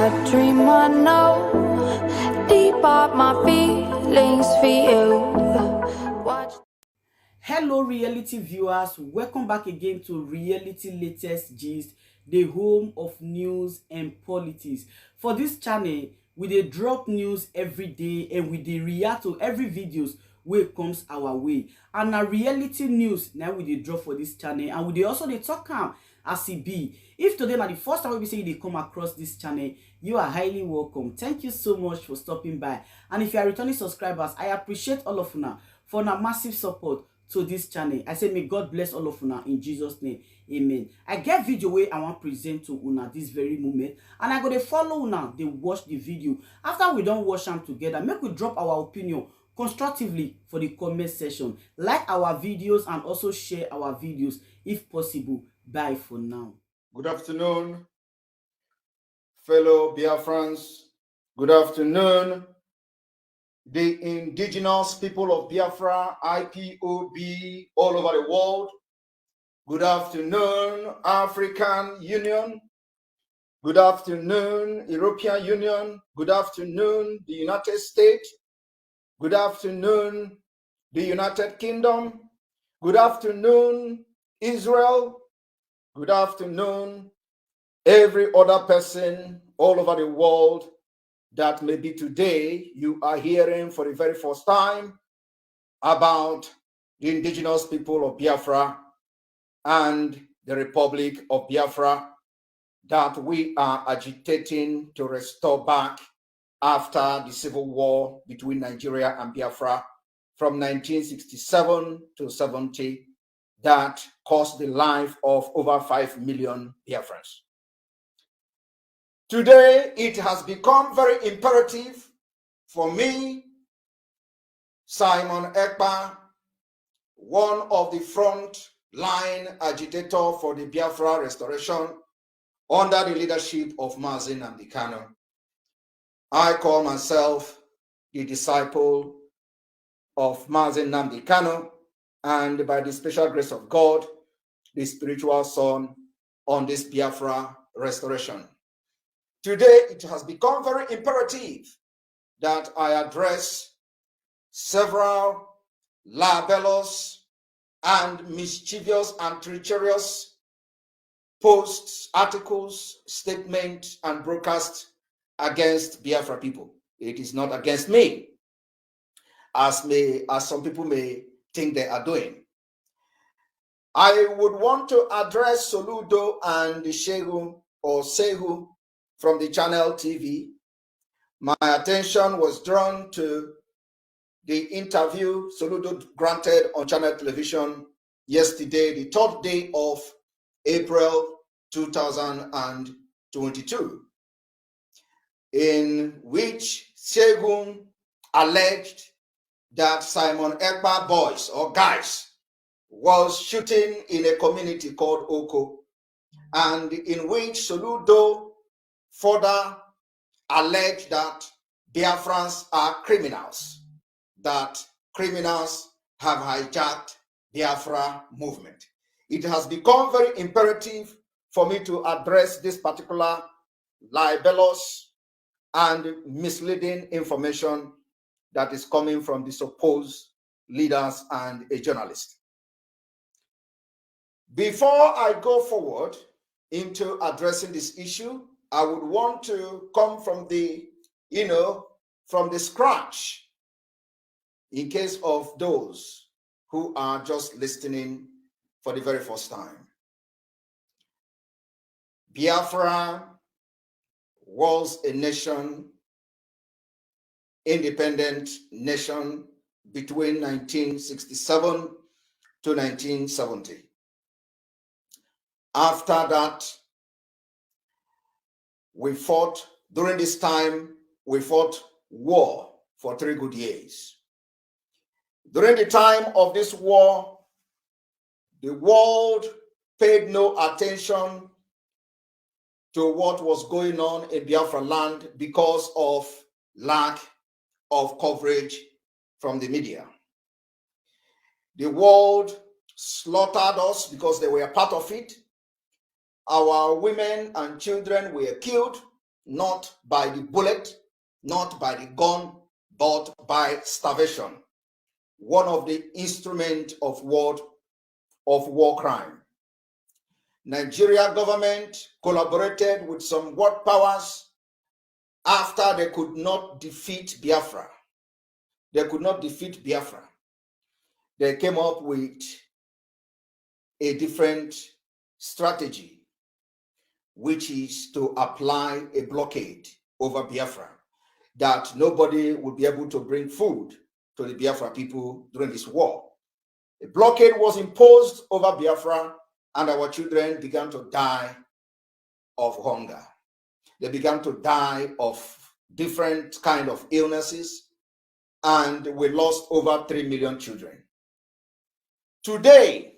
a dream I know. Deep up my feelings for you. Watch. Hello reality viewers, welcome back again to Reality Latest Gist, the home of news and politics. For this channel, we dey drop news every day and we dey react to every videos wey comes our way. And na reality news na we dey drop for this channel, and we dey also dey talk am as e be. If today na the first time we say you dey come across this channel, you are highly welcome. Thank you so much for stopping by. And if you are returning subscribers, I appreciate all of una for una massive support to this channel. I say may God bless all of una in Jesus name. Amen. I get video wey I want present to una this very moment, and I go dey follow una dey watch the video. After we don watch am together, make we drop our opinion constructively for the comment section. Like our videos and also share our videos if possible. Bye for now. Good afternoon, fellow Biafrans. Good afternoon, the indigenous people of Biafra, IPOB, all over the world. Good afternoon, African Union. Good afternoon, European Union. Good afternoon, the United States. Good afternoon, the United Kingdom. Good afternoon, Israel. Good afternoon, every other person all over the world that maybe today you are hearing for the very first time about the indigenous people of Biafra and the Republic of Biafra that we are agitating to restore back after the civil war between Nigeria and Biafra from 1967 to 70 that cost the life of over 5 million Biafrans. Today, it has become very imperative for me, Simon Ekpa, one of the front line agitator for the Biafra restoration under the leadership of Nnamdi Kanu. I call myself the disciple of Nnamdi Kanu, and by the special grace of God, the spiritual son on this Biafra restoration. Today, it has become very imperative that I address several libelous and mischievous and treacherous posts, articles, statements, and broadcasts against Biafra people. It is not against me, as some people may think they are doing. I would want to address Soludo and Sehu from the channel TV. My attention was drawn to the interview Soludo granted on channel television yesterday, the 3rd day of April 2022, in which Segun alleged that Simon Ekpa boys or guys was shooting in a community called Oko, and in which Soludo further alleged that Biafrans are criminals, that criminals have hijacked Biafra movement. It has become very imperative for me to address this particular libelous and misleading information that is coming from the supposed leaders and a journalist. Before I go forward into addressing this issue, I would want to come from the, from the scratch, in case of those who are just listening for the very first time. Biafra was a nation, independent nation between 1967 to 1970. After that, during this time, we fought war for 3 good years. During the time of this war, the world paid no attention to what was going on in Biafra land because of lack of coverage from the media. The world slaughtered us because they were part of it. Our women and children were killed not by the bullet, not by the gun, but by starvation. One of the instruments of war crime. Nigeria government collaborated with some world powers after they could not defeat Biafra. They could not defeat Biafra. They came up with a different strategy, which is to apply a blockade over Biafra, that nobody would be able to bring food to the Biafra people during this war. A blockade was imposed over Biafra, and our children began to die of hunger. They began to die of different kind of illnesses, and we lost over 3 million children. Today,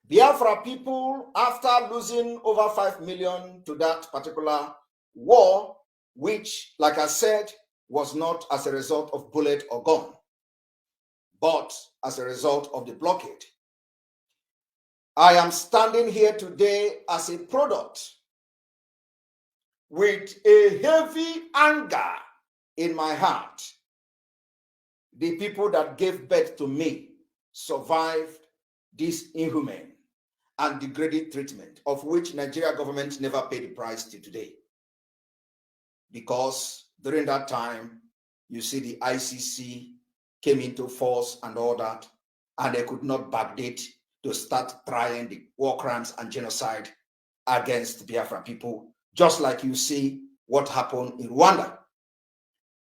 Biafra people, after losing over 5 million to that particular war, which, like I said, was not as a result of bullet or gun, but as a result of the blockade. I am standing here today as a product with a heavy anger in my heart. The people that gave birth to me survived this inhumane and degrading treatment, of which Nigeria government never paid the price till today. Because during that time, you see the ICC came into force and all that, and they could not backdate to start trying the war crimes and genocide against Biafra people, just like you see what happened in Rwanda.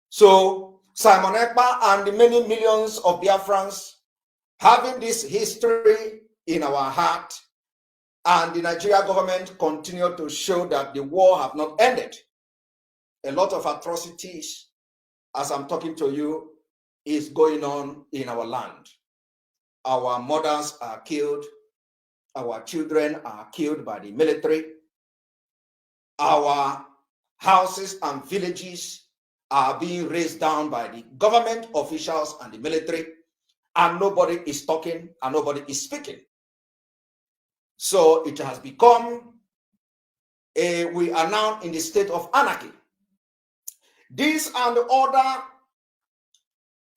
So Simon Ekpa and the many millions of Biafrans having this history in our heart, and the Nigeria government continue to show that the war have not ended. A lot of atrocities, as I'm talking to you, is going on in our land. Our mothers are killed. Our children are killed by the military. Our houses and villages are being razed down by the government officials and the military, and nobody is talking and nobody is speaking. So it has become we are now in the state of anarchy. These and other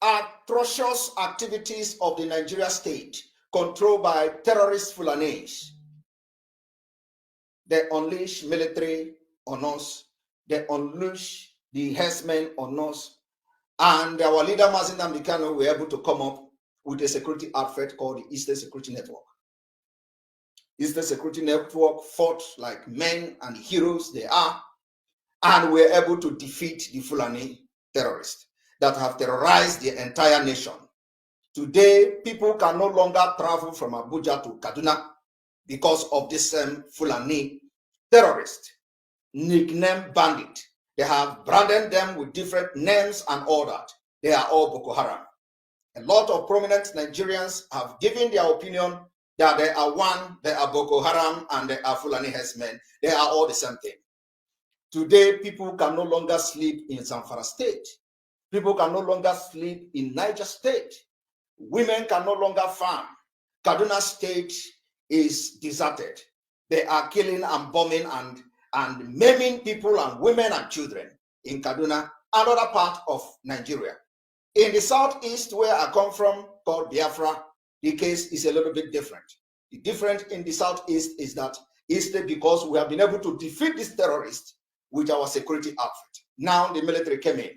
atrocious activities of the Nigeria state controlled by terrorist Fulanese. They unleash military on us. They unleash the herdsmen on us. And our leader, Nnamdi Kanu, were able to come up with a security outfit called the Eastern Security Network. Eastern Security Network fought like men and heroes they are, and were able to defeat the Fulani terrorists that have terrorized the entire nation. Today, people can no longer travel from Abuja to Kaduna because of this Fulani terrorist, nicknamed bandit. They have branded them with different names and all that. They are all Boko Haram. A lot of prominent Nigerians have given their opinion that they are one, they are Boko Haram, and they are Fulani herdsmen. They are all the same thing. Today, people can no longer sleep in Zamfara State. People can no longer sleep in Niger State. Women can no longer farm. Kaduna State is deserted. They are killing and bombing and maiming people and women and children in Kaduna, another part of Nigeria. In the southeast, where I come from, called Biafra, the case is a little bit different. The difference in the southeast is that it's because we have been able to defeat these terrorists with our security outfit. Now the military came in.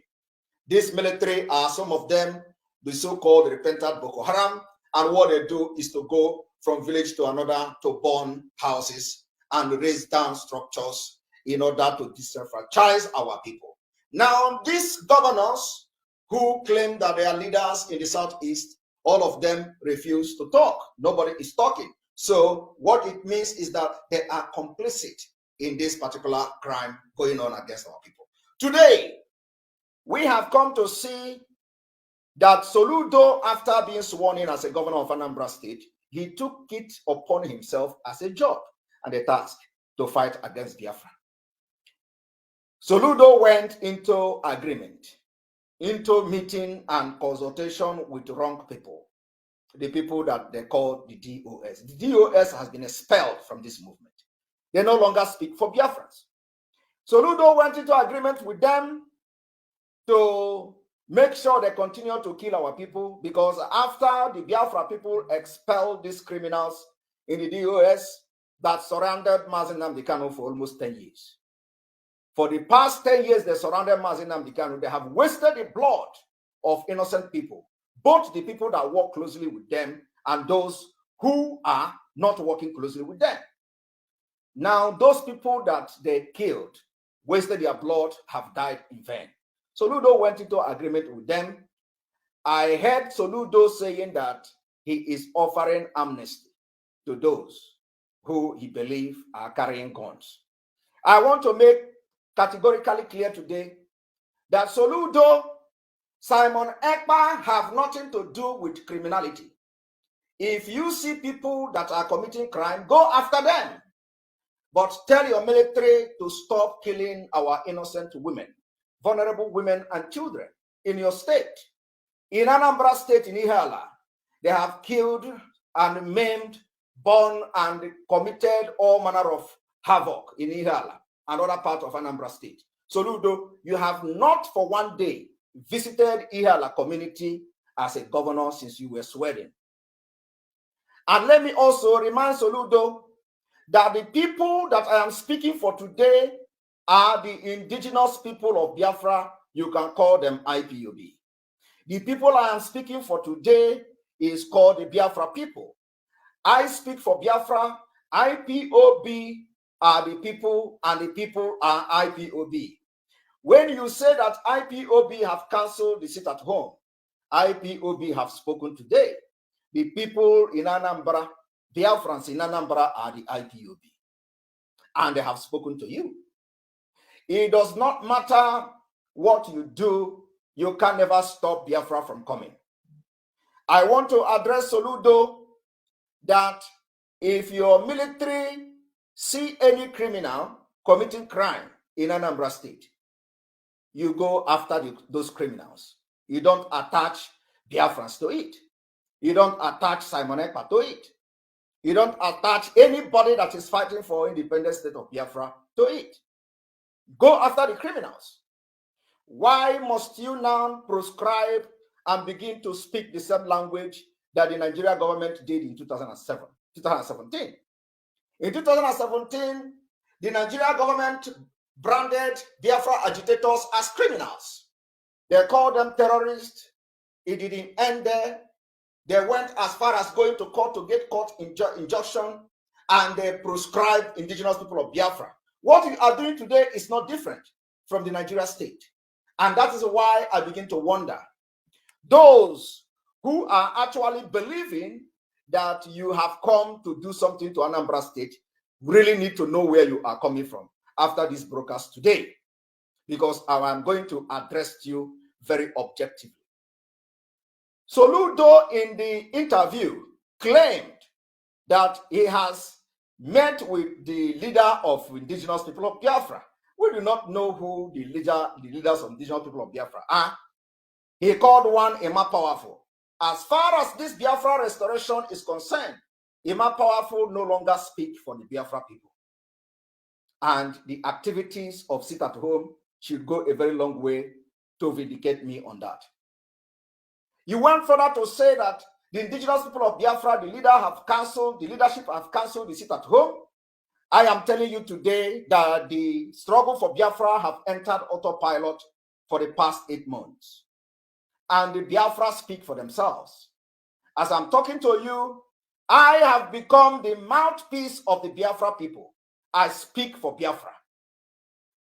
These military are some of them the so-called repentant Boko Haram, and what they do is to go from village to another to burn houses and raise down structures in order to disenfranchise our people. Now these governors who claim that they are leaders in the southeast, all of them refuse to talk. Nobody is talking. So what it means is that they are complicit in this particular crime going on against our people. Today, we have come to see that Soludo, after being sworn in as a governor of Anambra State, he took it upon himself as a job and a task to fight against Biafra. Soludo went into agreement, into meeting and consultation with wrong people, the people that they call the DOS. The DOS has been expelled from this movement. They no longer speak for Biafrans. Soludo went into agreement with them to make sure they continue to kill our people, because after the Biafra people expelled these criminals in the DOS that surrounded Nnamdi Kanu for almost 10 years. For the past 10 years, they surrounded Nnamdi Kanu. They have wasted the blood of innocent people, both the people that work closely with them and those who are not working closely with them. Now, those people that they killed, wasted their blood, have died in vain. Soludo went into agreement with them. I heard Soludo saying that he is offering amnesty to those who he believes are carrying guns. I want to make categorically clear today that Soludo, Simon Ekpa have nothing to do with criminality. If you see people that are committing crime, go after them. But tell your military to stop killing our innocent women, vulnerable women and children in your state. In Anambra State, in Ihala, they have killed and maimed, burned and committed all manner of havoc in Ihala and other parts of Anambra State. Soludo, you have not for one day visited Ihala community as a governor since you were sworn in. And let me also remind Soludo that the people that I am speaking for today are the indigenous people of Biafra. You can call them IPOB. The people I am speaking for today is called the Biafra people. I speak for Biafra. IPOB are the people, and the people are IPOB. When you say that IPOB have cancelled the sit at home, IPOB have spoken today. The people in Anambra, Biafrans in Anambra, are the IPOB. And they have spoken to you. It does not matter what you do, you can never stop Biafra from coming. I want to address Soludo that if your military see any criminal committing crime in Anambra State, you go after those criminals. You don't attach Biafrans to it. You don't attach Simon Ekpa to it. You don't attach anybody that is fighting for independent state of Biafra to it. Go after the criminals. Why must you now proscribe and begin to speak the same language that the Nigerian government did in 2017? In 2017, the Nigerian government branded Biafra agitators as criminals. They called them terrorists. It didn't end there. They went as far as going to court to get court injunction, and they proscribed indigenous people of Biafra. What we are doing today is not different from the Nigeria state. And that is why I begin to wonder, those who are actually believing that you have come to do something to Anambra State really need to know where you are coming from after this broadcast today, because I am going to address you very objectively. Soludo in the interview claimed that he has met with the leader of indigenous people of Biafra. We do not know who the leaders of indigenous people of Biafra are. He called one Emma Powerful. As far as this Biafra restoration is concerned, Emma Powerful no longer speak for the Biafra people. And the activities of sit at home should go a very long way to vindicate me on that. You went further to say that the indigenous people of Biafra, the leadership have cancelled the sit at home. I am telling you today that the struggle for Biafra have entered autopilot for the past 8 months. And the Biafra speak for themselves. As I'm talking to you, I have become the mouthpiece of the Biafra people. I speak for Biafra.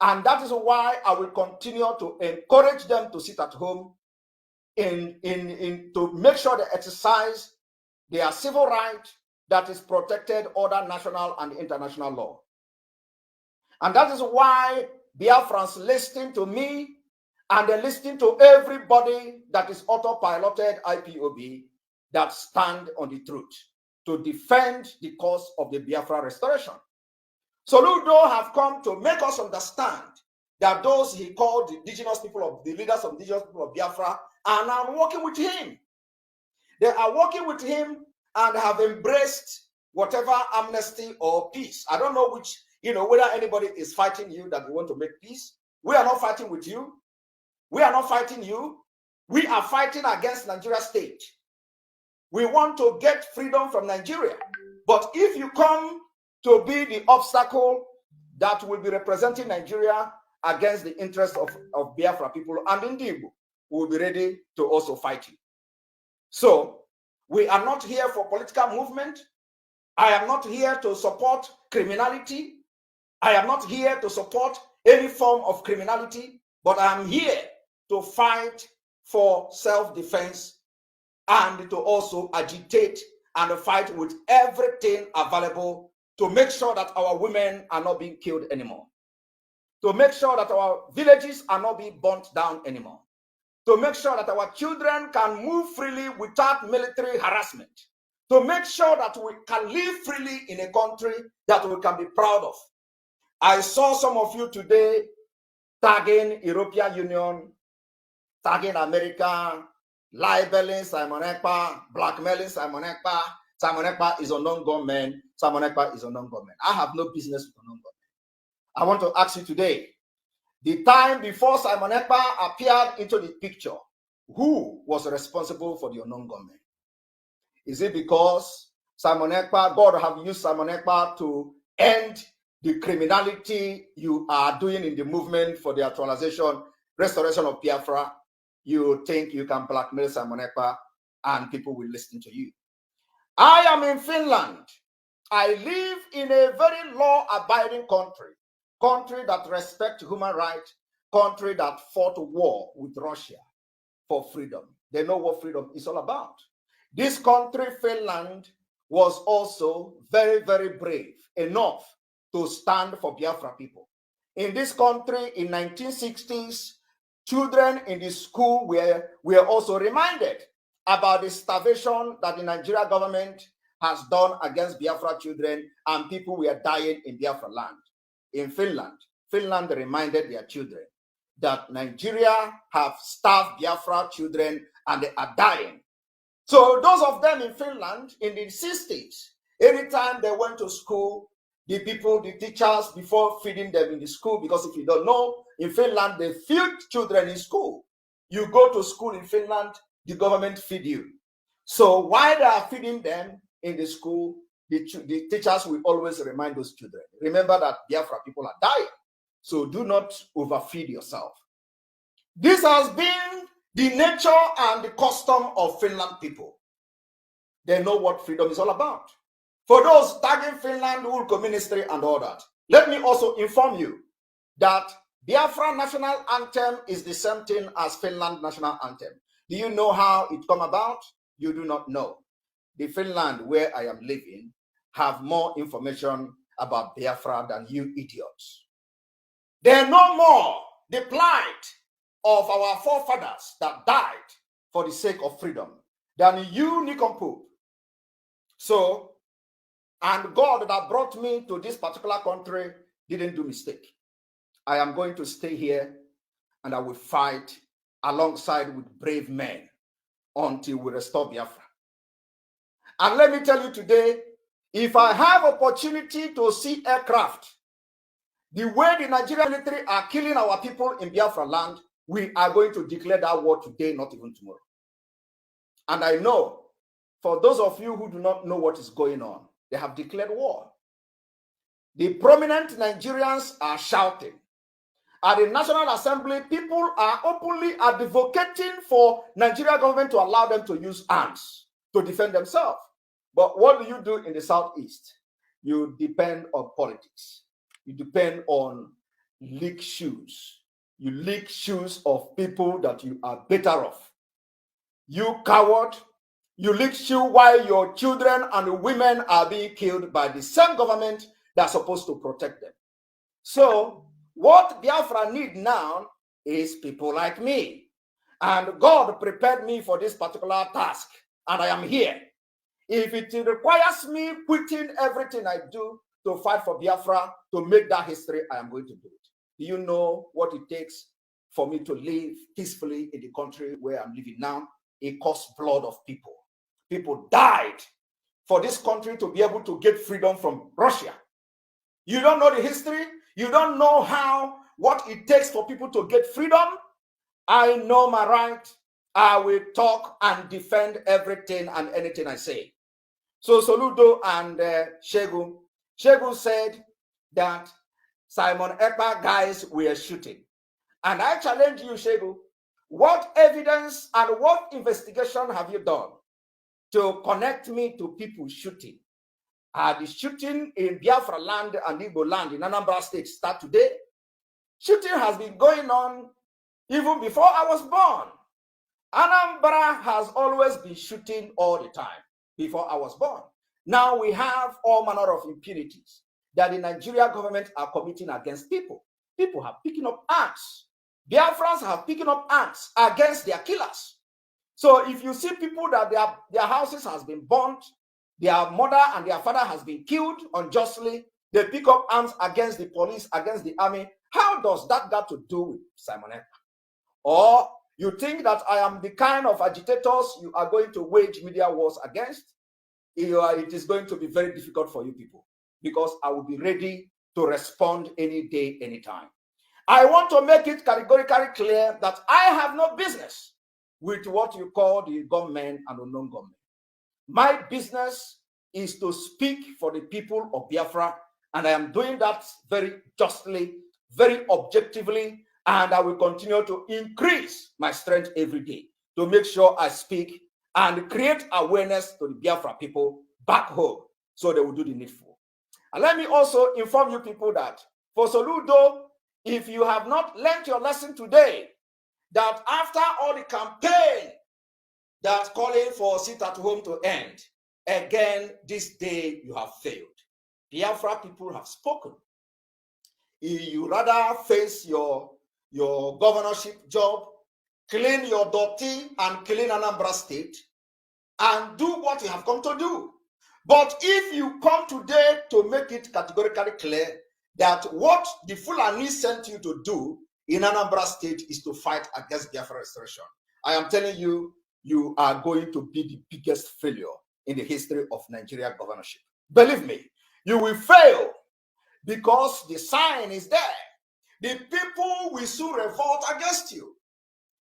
And that is why I will continue to encourage them to sit at home to make sure they exercise their civil right that is protected under national and international law. And that is why Biafrans listen to me, and they listen to everybody that is autopiloted IPOB that stand on the truth to defend the cause of the Biafra restoration. Soludo have come to make us understand that those he called the indigenous people of the leaders of indigenous people of Biafra are now working with him. They are working with him and have embraced whatever amnesty or peace. I don't know which whether anybody is fighting you that we want to make peace. We are not fighting with you. We are not fighting you. We are fighting against Nigeria state. We want to get freedom from Nigeria. But if you come to be the obstacle that will be representing Nigeria against the interests of Biafra people and Indigo, we will be ready to also fight you. So we are not here for political movement. I am not here to support criminality. I am not here to support any form of criminality, but I am here to fight for self-defense and to also agitate and fight with everything available to make sure that our women are not being killed anymore, to make sure that our villages are not being burnt down anymore, to make sure that our children can move freely without military harassment, to make sure that we can live freely in a country that we can be proud of. I saw some of you today tagging European Union, tagging America, libeling Simon Ekpa, blackmailing Simon Ekpa. Simon Ekpa is a non-government. Simon Ekpa is a non-government. I have no business with a non-government. I want to ask you today, the time before Simon Ekpa appeared into the picture, who was responsible for the non-government? Is it because Simon Ekpa, God have used Simon Ekpa to end the criminality you are doing in the movement for the actualization, restoration of Biafra? You think you can blackmail Simon Ekpa and people will listen to you? I am in Finland. I live in a very law-abiding country that respects human rights, country that fought a war with Russia for freedom. They know what freedom is all about. This country, Finland, was also very, very brave enough to stand for Biafra people. In this country, in 1960s, children in the school were also reminded about the starvation that the Nigeria government has done against Biafra children, and people were dying in Biafra land. In Finland reminded their children that Nigeria have starved Biafra children and they are dying. So those of them in Finland in the 60s, anytime they went to school, the teachers, before feeding them in the school, because if you don't know, in Finland, they feed children in school. You go to school in Finland, the government feed you. So while they are feeding them in the school, the teachers will always remind those children, remember that Biafra people are dying. So do not overfeed yourself. This has been the nature and the custom of Finland people. They know what freedom is all about. For those tagging Finland, Uñknøwñ ministry and all that, let me also inform you that Biafra national anthem is the same thing as Finland national anthem. Do you know how it come about? You do not know. The Finland where I am living have more information about Biafra than you idiots. They know more the plight of our forefathers that died for the sake of freedom than you nincompoop. So, and God that brought me to this particular country didn't do mistake. I am going to stay here and I will fight alongside with brave men until we restore Biafra. And let me tell you today, if I have opportunity to see aircraft, the way the Nigerian military are killing our people in Biafra land, we are going to declare that war today, not even tomorrow. And I know, for those of you who do not know what is going on, they have declared war. The prominent Nigerians are shouting. At the National Assembly, people are openly advocating for Nigeria government to allow them to use arms to defend themselves. But what do you do in the Southeast? You depend on politics. You depend on leak shoes. You leak shoes of people that you are better off. You coward. You leak shoe while your children and women are being killed by the same government that's supposed to protect them. So what Biafra need now is people like me. And God prepared me for this particular task. And I am here. If it requires me quitting everything I do to fight for Biafra, to make that history, I am going to do it. Do you know what it takes for me to live peacefully in the country where I'm living now? It costs blood of people. People died for this country to be able to get freedom from Russia. You don't know the history. You don't know what it takes for people to get freedom. I know my right. I will talk and defend everything and anything I say. So Soludo and Shegun said that Simon Ekpa guys were shooting. And I challenge you, Shegun, what evidence and what investigation have you done to connect me to people shooting? The shooting in Biafra land and Igbo land in Anambra State start today? Shooting has been going on even before I was born. Anambra has always been shooting all the time before I was born. Now we have all manner of impunities that the Nigeria government are committing against people. People have picking up arms. Biafrans have picking up arms against their killers. So if you see people that their houses has been burnt, their mother and their father has been killed unjustly, they pick up arms against the police, against the army. How does that got to do with Simon Ekpa? Or you think that I am the kind of agitators you are going to wage media wars against? It is going to be very difficult for you people, because I will be ready to respond any day, anytime. I want to make it categorically clear that I have no business with what you call the government and unknown government. My business is to speak for the people of Biafra, and I am doing that very justly, very objectively, and I will continue to increase my strength every day to make sure I speak and create awareness to the Biafra people back home so they will do the needful. And let me also inform you people that for Soludo, if you have not learned your lesson today, that after all the campaign that's calling for sit at home to end, again, this day you have failed. Biafra people have spoken. You rather face your governorship job, clean your dirty and clean Anambra State, and do what you have come to do. But if you come today to make it categorically clear that what the Fulani sent you to do in Anambra State is to fight against Biafra restoration, I am telling you, you are going to be the biggest failure in the history of Nigeria governorship. Believe me, you will fail because the sign is there. The people will soon revolt against you.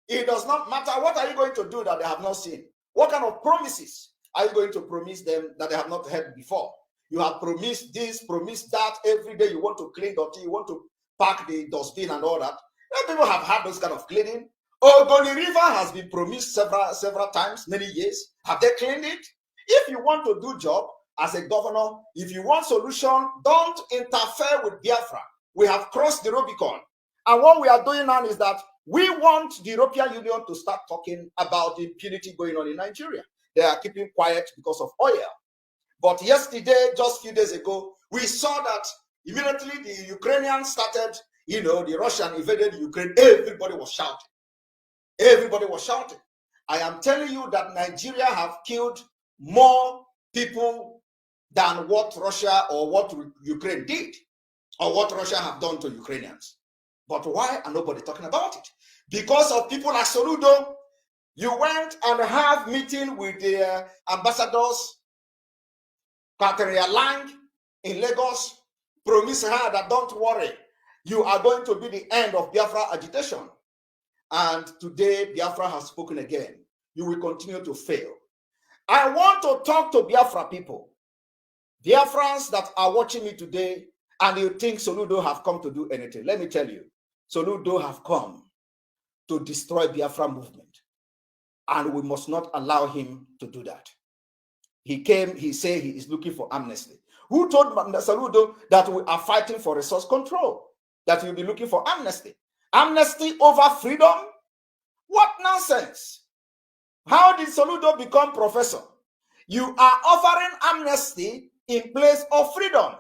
It does not matter what are you going to do that they have not seen. What kind of promises are you going to promise them that they have not heard before? You have promised this, promised that. Every day you want to clean dirty, you want to pack the dustbin and all that. And people have had those kind of cleaning. Ogoni River has been promised several times, many years. Have they cleaned it? If you want to do job as a governor, if you want solution, don't interfere with Biafra. We have crossed the Rubicon. And what we are doing now is that we want the European Union to start talking about the impunity going on in Nigeria. They are keeping quiet because of oil. But yesterday, just a few days ago, we saw that immediately the Ukrainians started, the Russian invaded Ukraine. Everybody was shouting. Everybody was shouting. I am telling you that Nigeria have killed more people than what Russia or what Ukraine did, or what Russia have done to Ukrainians. But why are nobody talking about it? Because of people like Soludo. You went and have meeting with the ambassadors, Kateria Lang in Lagos, promise her that don't worry, you are going to be the end of Biafra agitation. And today Biafra has spoken again. You will continue to fail. I want to talk to Biafra people, Biafrans that are watching me today, and you think Soludo have come to do anything. Let me tell you, Soludo have come to destroy Biafra movement. And we must not allow him to do that. He came, he said he is looking for amnesty. Who told Soludo that we are fighting for resource control? That we'll be looking for amnesty? Amnesty over freedom? What nonsense! How did Soludo become professor? You are offering amnesty in place of freedom.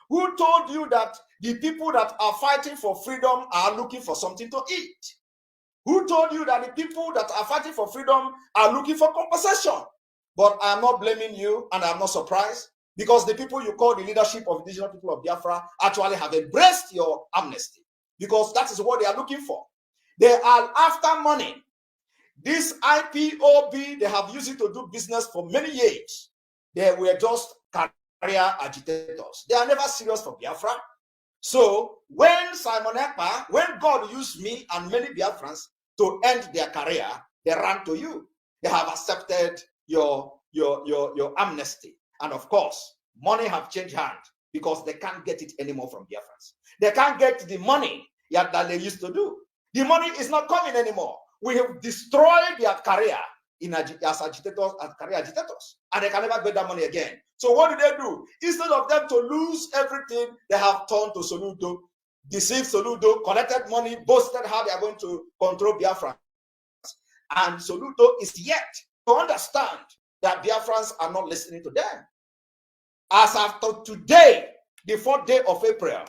Who told you that the people that are fighting for freedom are looking for something to eat? Who told you that the people that are fighting for freedom are looking for compensation? But I'm not blaming you, and I'm not surprised, because the people you call the leadership of indigenous people of Biafra actually have embraced your amnesty, because that is what they are looking for. They are after money. This IPOB, they have used it to do business for many years. They were just career agitators. They are never serious for Biafra. So when Simon Ekpa, when God used me and many Biafrans to end their career, they ran to you. They have accepted your amnesty. And of course, money have changed hands because they can't get it anymore from Biafrans. They can't get the money that they used to do. The money is not coming anymore. We have destroyed their career as agitators, as career agitators, and they can never get that money again. So what do? Instead of them to lose everything, they have turned to Soludo, deceived Soludo, collected money, boasted how they are going to control Biafra. And Soludo is yet to understand that Biafrans are not listening to them. As after today, the 4th day of April,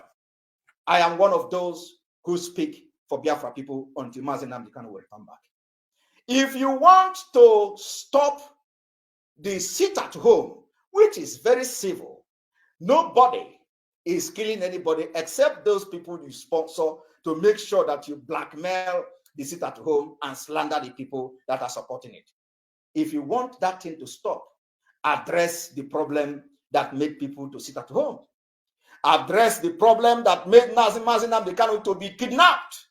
I am one of those who speak for Biafra people until Nnamdi Kanu will come back. If you want to stop the sit at home, which is very civil, nobody is killing anybody except those people you sponsor to make sure that you blackmail the sit at home and slander the people that are supporting it. If you want that thing to stop, address the problem that made people to sit at home. Address the problem that made Nnamdi Kanu to be kidnapped.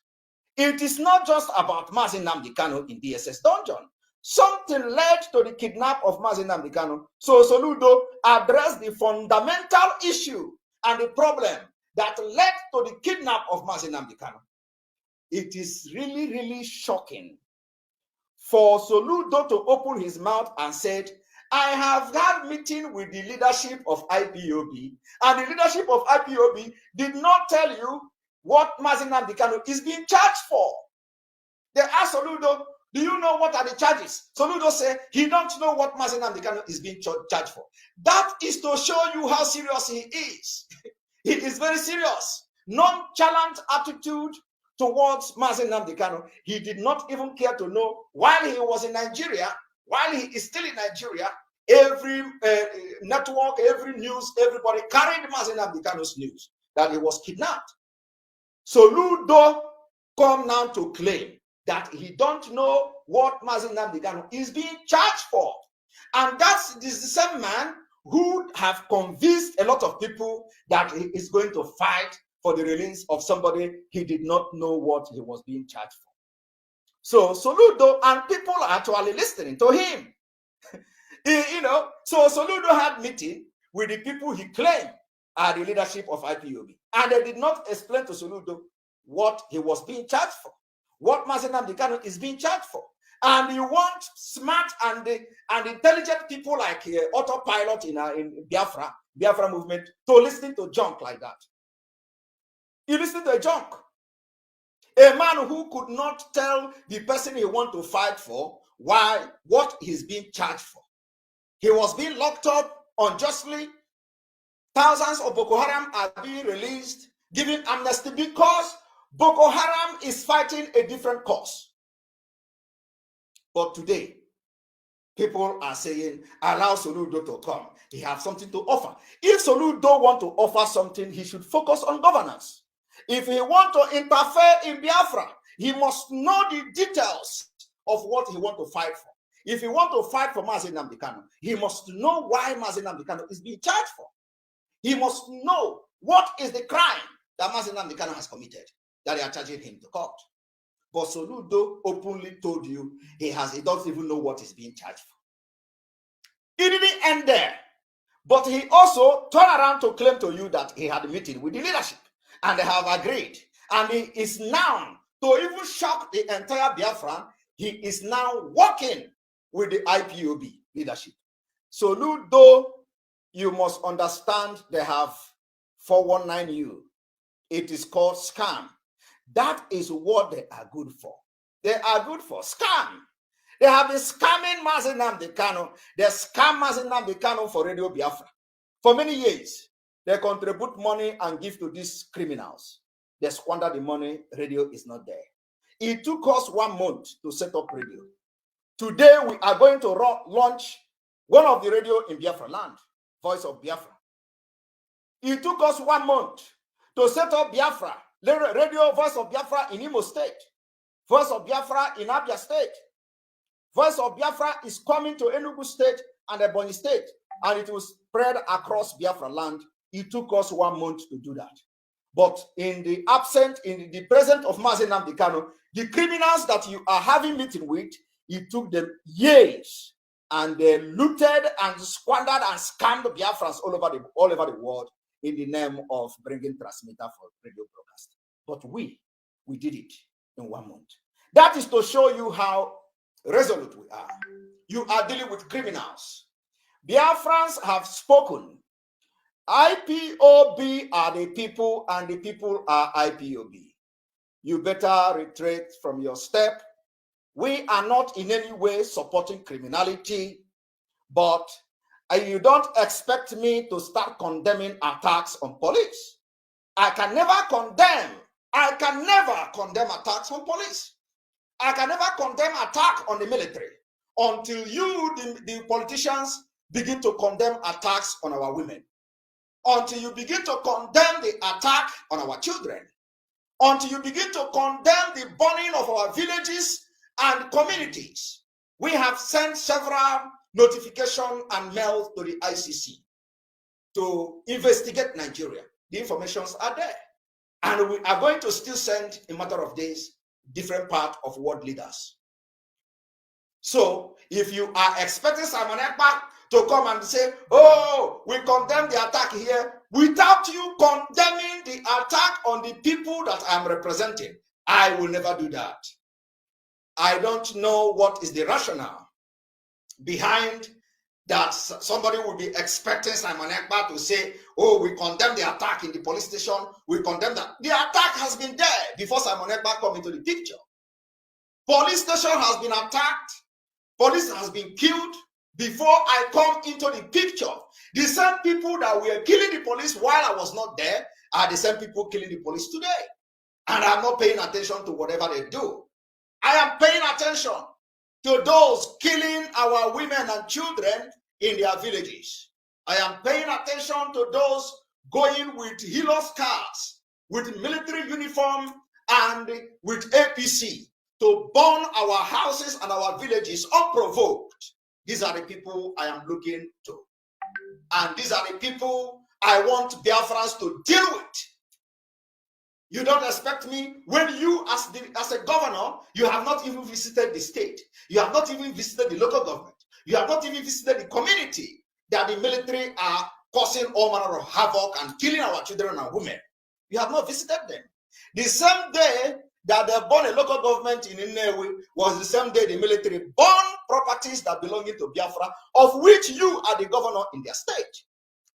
It is not just about Nnamdi Kanu in DSS dungeon. Something led to the kidnap of Nnamdi Kanu. So Soludo addressed the fundamental issue and the problem that led to the kidnap of Nnamdi Kanu. It is really, really shocking for Soludo to open his mouth and said, I have had meeting with the leadership of IPOB, and the leadership of IPOB did not tell you what Nnamdi Kanu is being charged for. They asked Soludo, do you know what are the charges? Soludo said he don't know what Nnamdi Kanu is being charged for. That is to show you how serious he is. He is very serious. Nonchalant attitude towards Nnamdi Kanu. He did not even care to know while he was in Nigeria, while he is still in Nigeria, every network, every news, everybody carried Nnamdi Kanu's news that he was kidnapped. Soludo come now to claim that he don't know what Nnamdi Kanu is being charged for. And that's the same man who have convinced a lot of people that he is going to fight for the release of somebody he did not know what he was being charged for. So Soludo and people are actually listening to him. So Soludo had meeting with the people he claimed are the leadership of IPOB. And they did not explain to Soludo what he was being charged for, what Nnamdi Kanu is being charged for. And you want smart and intelligent people like autopilot in Biafra movement to listen to junk like that. You listen to a junk. A man who could not tell the person he want to fight for what he's being charged for. He was being locked up unjustly. Thousands of Boko Haram are being released, given amnesty because Boko Haram is fighting a different cause. But today, people are saying, allow Soludo to come. He has something to offer. If Soludo want to offer something, he should focus on governance. If he want to interfere in Biafra, he must know the details of what he want to fight for. If he want to fight for Nnamdi Kanu, he must know why Nnamdi Kanu is being charged for. He must know what is the crime that Nnamdi Kanu has committed that they are charging him to court. But Soludo openly told you he doesn't even know what he's being charged for. It didn't end there. But he also turned around to claim to you that he had a meeting with the leadership and they have agreed. And he is now, to even shock the entire Biafran, he is now working with the IPOB leadership. Soludo, you must understand they have 419 you. It is called scam. That is what they are good for. They are good for scam. They have been scamming Nnamdi Kanu. They scam Nnamdi Kanu for Radio Biafra. For many years, they contribute money and give to these criminals. They squander the money. Radio is not there. It took us 1 month to set up radio. Today, we are going to launch one of the radio in Biafra land, Voice of Biafra. It took us 1 month to set up Biafra, radio Voice of Biafra in Imo State, Voice of Biafra in Abia State. Voice of Biafra is coming to Enugu State and Ebonyi State. and it will spread across Biafra land. It took us 1 month to do that. But in the presence of Nnamdi Kanu, the criminals that you are having meeting with, it took them years, and they looted and squandered and scammed Biafrans all over the world in the name of bringing transmitter for radio broadcast. But we did it in 1 month. That is to show you how resolute we are. You are dealing with criminals. Biafrans have spoken. IPOB are the people, and the people are IPOB. You better retreat from your step. We are not in any way supporting criminality, but you don't expect me to start condemning attacks on police. I can never condemn attacks on police. I can never condemn attack on the military until you, the politicians, begin to condemn attacks on our women. Until you begin to condemn the attack on our children. Until you begin to condemn the burning of our villages and communities. We have sent several notifications and mails to the ICC to investigate Nigeria. The informations are there. And we are going to still send, in a matter of days, different part of world leaders. So, if you are expecting Simon Ekpa to come and say, oh, we condemn the attack here, without you condemning the attack on the people that I am representing, I will never do that. I don't know what is the rationale behind that. Somebody will be expecting Simon Ekpa to say, oh, we condemn the attack in the police station, we condemn that. The attack has been there before Simon Ekpa come into the picture. Police station has been attacked, police has been killed before I come into the picture. The same people that were killing the police while I was not there are the same people killing the police today. And I'm not paying attention to whatever they do. I am paying attention to those killing our women and children in their villages. I am paying attention to those going with Hilos cars, with military uniform and with APC to burn our houses and our villages unprovoked. These are the people I am looking to. And these are the people I want Biafrans to deal with. You don't expect me when you, as a governor, you have not even visited the state. You have not even visited the local government. You have not even visited the community that the military are causing all manner of havoc and killing our children and women. You have not visited them. The same day that they burned a local government in Uñknøwñ was the same day the military burned properties that belong to Biafra, of which you are the governor in their state.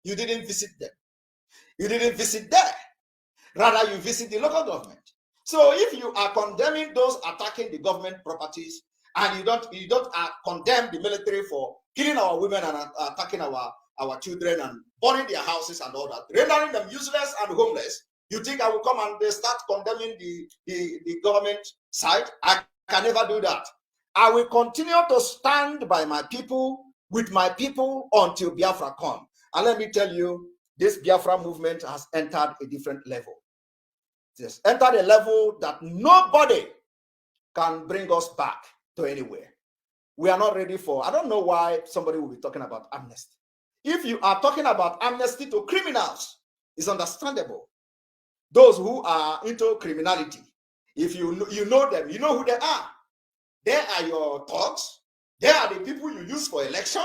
You didn't visit them. You didn't visit there. Rather, you visit the local government. So if you are condemning those attacking the government properties, and you don't condemn the military for killing our women and attacking our children and burning their houses and all that, rendering them useless and homeless, you think I will come and start condemning the government side? I can never do that. I will continue to stand by my people, with my people, until Biafra come. And let me tell you, this Biafra movement has entered a different level. It has entered a level that nobody can bring us back to anywhere. We are not ready for, I don't know why somebody will be talking about amnesty. If you are talking about amnesty to criminals, it's understandable. Those who are into criminality, if you know them, you know who they are. They are your thugs. They are the people you use for election.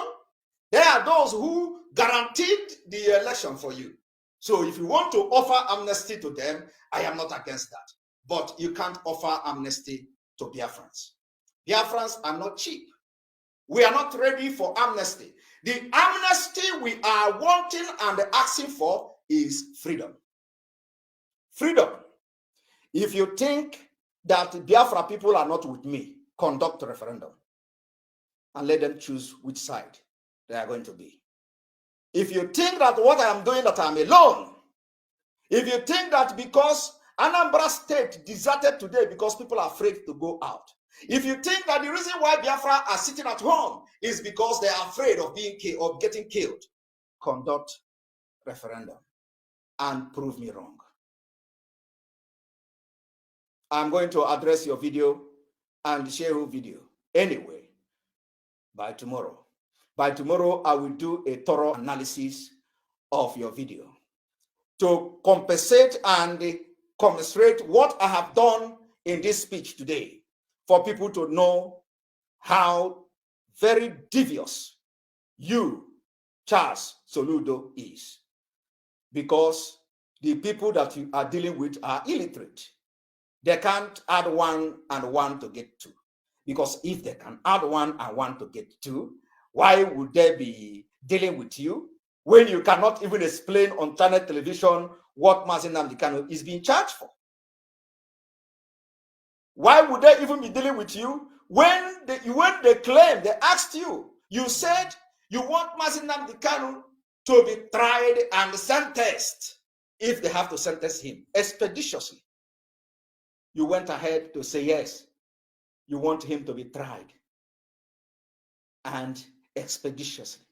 They are those who guaranteed the election for you. So if you want to offer amnesty to them, I am not against that. But you can't offer amnesty to Biafrans. Biafrans are not cheap. We are not ready for amnesty. The amnesty we are wanting and asking for is freedom. Freedom. If you think that Biafra people are not with me, conduct a referendum and let them choose which side they are going to be. If you think that what I am doing, that I am alone, if you think that because Anambra State deserted today because people are afraid to go out, if you think that the reason why Biafra are sitting at home is because they are afraid of being killed, of getting killed, conduct referendum and prove me wrong. I'm going to address your video and share your video anyway by tomorrow. By tomorrow, I will do a thorough analysis of your video to compensate and commiserate what I have done in this speech today, for people to know how very devious you, Charles Soludo, is. Because the people that you are dealing with are illiterate. They can't add 1 and 1 to get 2. Because if they can add 1 and 1 to get 2, why would they be dealing with you when you cannot even explain on channel television what Nnamdi Kanu is being charged for? Why would they even be dealing with you when they claim, they asked you, you said you want Nnamdi Kanu to be tried and sentenced if they have to sentence him expeditiously. You went ahead to say yes, you want him to be tried and expeditiously.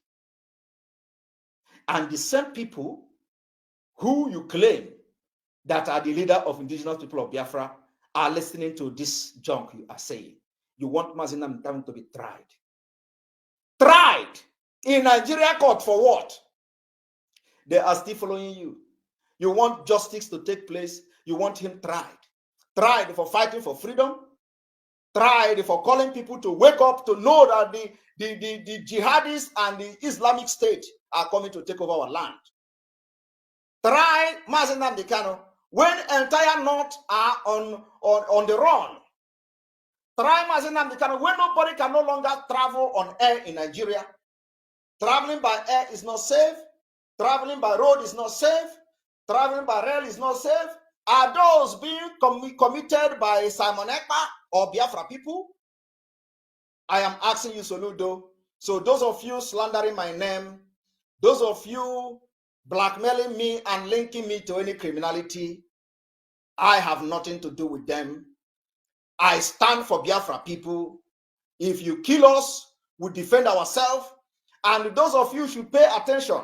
And the same people who you claim that are the leader of indigenous people of Biafra are listening to this junk you are saying. You want Nnamdi Kanu to be tried. Tried in Nigeria court for what? They are still following you. You want justice to take place. You want him tried. Tried for fighting for freedom. Tried for calling people to wake up to know that the jihadists and the Islamic State are coming to take over our land. Tried Nnamdi Kanu when entire North are on the run. Try Nnamdi Kanu when nobody can no longer travel on air in Nigeria. Traveling by air is not safe. Traveling by road is not safe. Traveling by rail is not safe. Are those being committed by Simon Ekpa or Biafra people? I am asking you, Soludo. So those of you slandering my name, those of you blackmailing me and linking me to any criminality, I have nothing to do with them. I stand for Biafra people. If you kill us, we defend ourselves. And those of you should pay attention,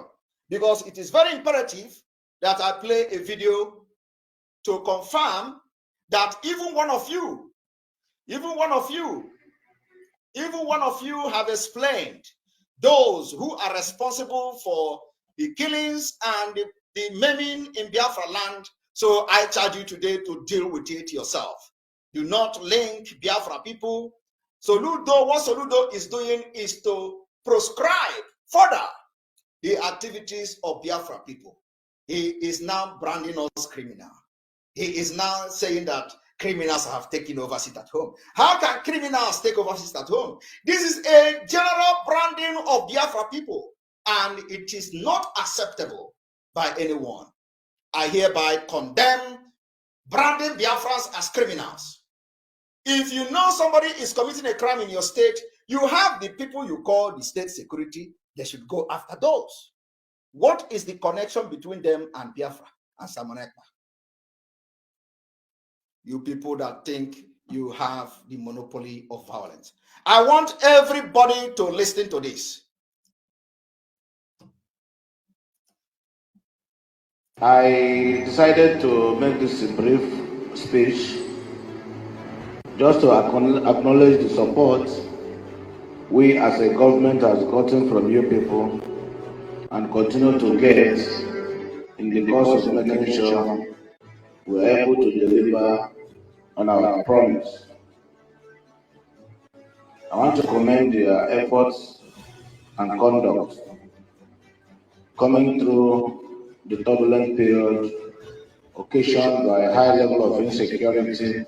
because it is very imperative that I play a video to confirm that even one of you have explained those who are responsible for the killings and the maiming in Biafra land. So I charge you today to deal with it yourself. Do not link Biafra people. Soludo, what Soludo is doing is to proscribe further the activities of Biafra people. He is now branding us criminal. He is now saying that criminals have taken over sit at home. How can criminals take over sit at home? This is a general branding of Biafra people, and it is not acceptable by anyone. I hereby condemn branding Biafrans as criminals. If you know somebody is committing a crime in your state, you have the people you call the state security. They should go after those. What is the connection between them and Biafra and Simon Ekpa? You people that think you have the monopoly of violence. I want everybody to listen to this. I decided to make this a brief speech just to acknowledge the support we as a government has gotten from you people and continue to get in the course of making sure we're able to deliver on our promise. I want to commend your efforts and conduct coming through the turbulent period occasioned by a high level of insecurity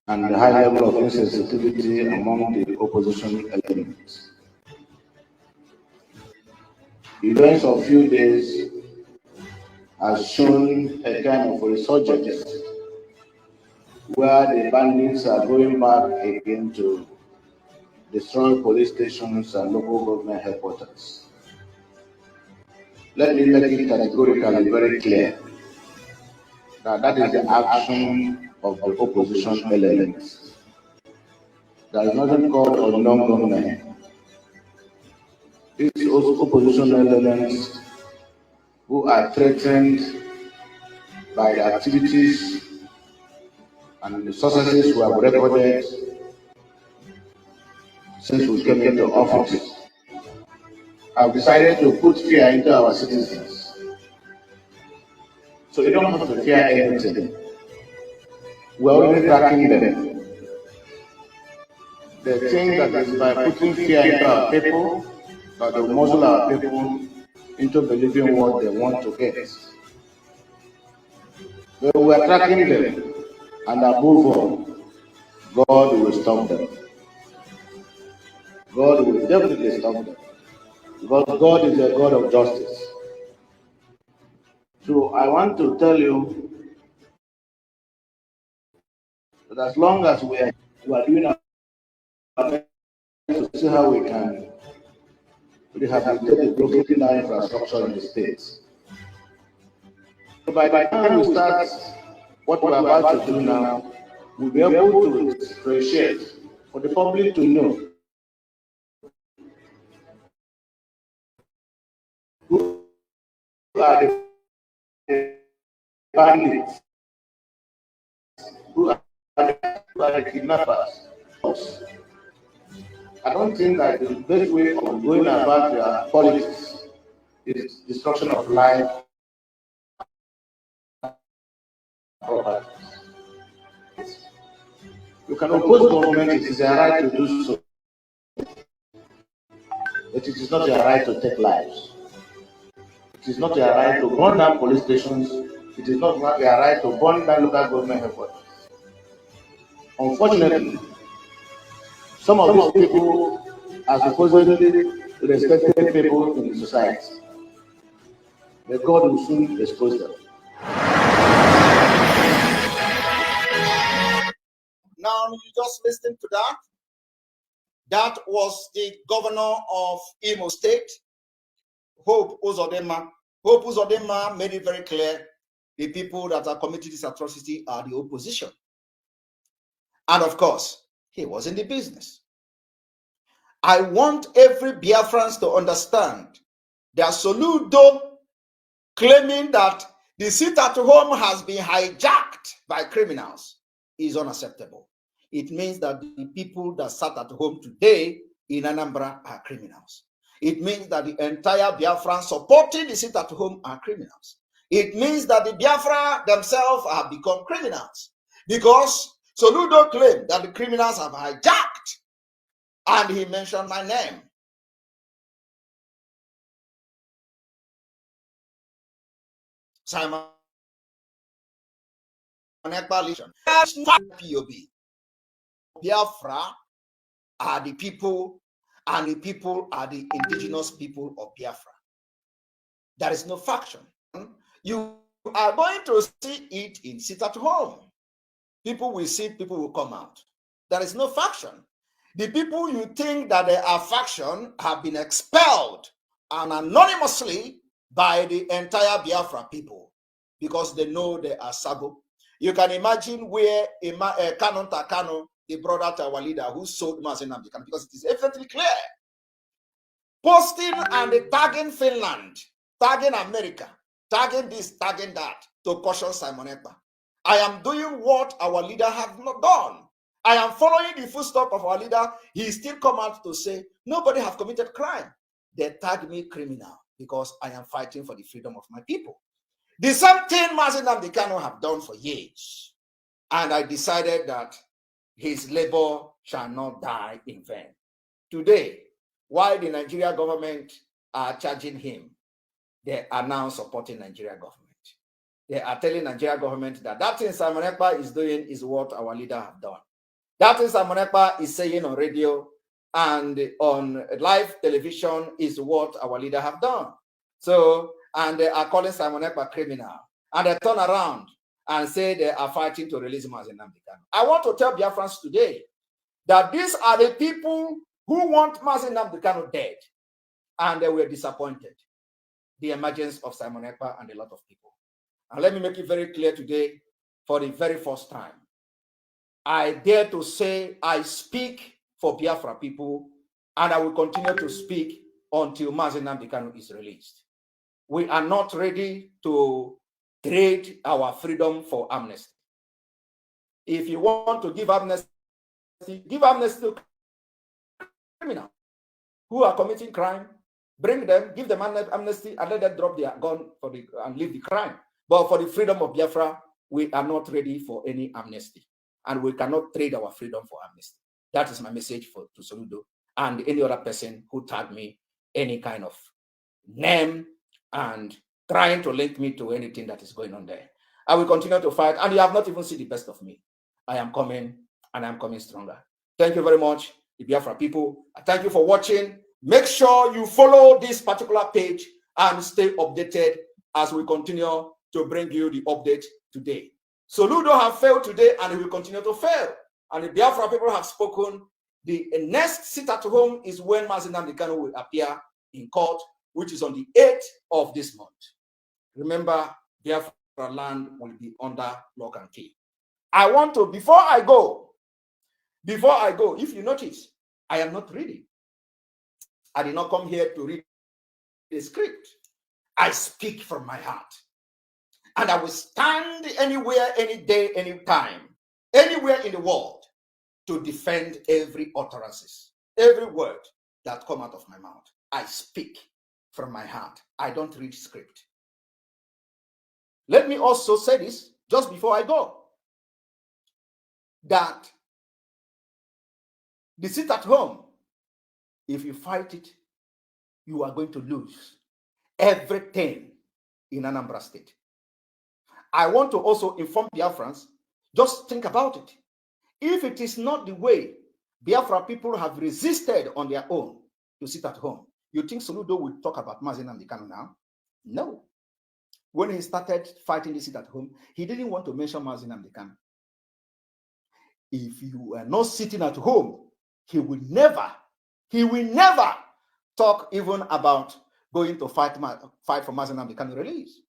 and a high level of insensitivity among the opposition elements. Events of few days has shown a kind of resurgence where the bandits are going back again to destroy police stations and local government headquarters. Let me make it categorically very clear that that is the action of the opposition elements. There is nothing called unknown government. These opposition elements who are threatened by the activities and the successes we have recorded since we came into office have decided to put fear into our citizens. So you don't have to fear anything. We're already tracking them. They think that it's by putting fear into our people that will muzzle our people into believing what they want to get. But we're tracking them, and above all, God will stop them. God will definitely stop them. Because God is a God of justice. So I want to tell you that as long as we are doing our best to see how we can rehabilitate the broken down infrastructure in the states. So by the time we start what we're about to do now, we'll be able to differentiate for the public to know who are the bandits, who are the kidnappers. I don't think that the best way of going about their politics is destruction of life and property. You can oppose government, it is a right to do so, but it is not your right to take lives. It is not your right to burn down police stations. It is not your right to burn down local government headquarters. Unfortunately, some of these people are supposedly respected people in the society. But God will soon expose them. Now you just listen to that. That was the governor of Imo State, Hope Uzodinma. Hope Uzodinma made it very clear the people that are committing this atrocity are the opposition. And of course, he was in the business. I want every Biafrans to understand that Soludo claiming that the seat at home has been hijacked by criminals is unacceptable. It means that the people that sat at home today in Anambra are criminals. It means that the entire Biafran supporting the sit at home are criminals. It means that the Biafra themselves have become criminals because Soludo claimed that the criminals have hijacked, and he mentioned my name. Simon POB. Biafra are the people, and the people are the indigenous people of Biafra. There is no faction. You are going to see it in sit at home. People will sit, people will come out. There is no faction. The people you think that they are faction have been expelled and anonymously by the entire Biafra people because they know they are Sabo. You can imagine where Kanu, the brother to our leader who sold Nnamdi Kanu, because it is evidently clear. Posting and tagging Finland, tagging America, tagging this, tagging that to caution Simon Ekpa. I am doing what our leader has not done. I am following the footsteps of our leader. He still come out to say, nobody have committed crime. They tag me criminal because I am fighting for the freedom of my people. The same thing Nnamdi Kanu have done for years. And I decided that his labor shall not die in vain. Today, while the Nigeria government are charging him, they are now supporting Nigeria government. They are telling Nigeria government that that thing Simon Ekpa is doing is what our leader have done. That thing Simon Ekpa is saying on radio and on live television is what our leader have done. So, and they are calling Simon Ekpa criminal. And they turn around and say they are fighting to release Nnamdi Kanu. I want to tell Biafrans today that these are the people who want Nnamdi Kanu dead. And they were disappointed. The emergence of Simon Ekpa and a lot of people. And let me make it very clear today, for the very first time, I dare to say I speak for Biafra people, and I will continue to speak until Nnamdi Kanu is released. We are not ready to trade our freedom for amnesty. If you want to give amnesty to criminals who are committing crime. bring them, give them amnesty, and let them drop their gun and leave the crime. But for the freedom of Biafra, we are not ready for any amnesty, and we cannot trade our freedom for amnesty. That is my message to Soludo and any other person who tagged me any kind of name and trying to link me to anything that is going on there. I will continue to fight, and you have not even seen the best of me. I am coming, and I'm coming stronger. Thank you very much, the Biafra people. Thank you for watching. Make sure you follow this particular page and stay updated as we continue to bring you the update today. Soludo have failed today, and he will continue to fail. And the Biafra people have spoken. The next sit at home is when Nnamdi Kanu will appear in court, which is on the 8th of this month. Remember, Biafra land will be under lock and key. I want to, before I go, if you notice, I am not reading. I did not come here to read the script. I speak from my heart. And I will stand anywhere, any day, any time, anywhere in the world to defend every utterances, every word that come out of my mouth. I speak from my heart. I don't read script. Let me also say this just before I go, that the sit at home, if you fight it, you are going to lose everything in Anambra State. I want to also inform Biafrans, just think about it. If it is not the way Biafra people have resisted on their own to sit at home, you think Soludo will talk about Nnamdi Kanu now? No. When he started fighting the sit at home, he didn't want to mention Nnamdi Kanu. If you are not sitting at home, he will never talk even about going to fight for Nnamdi Kanu release.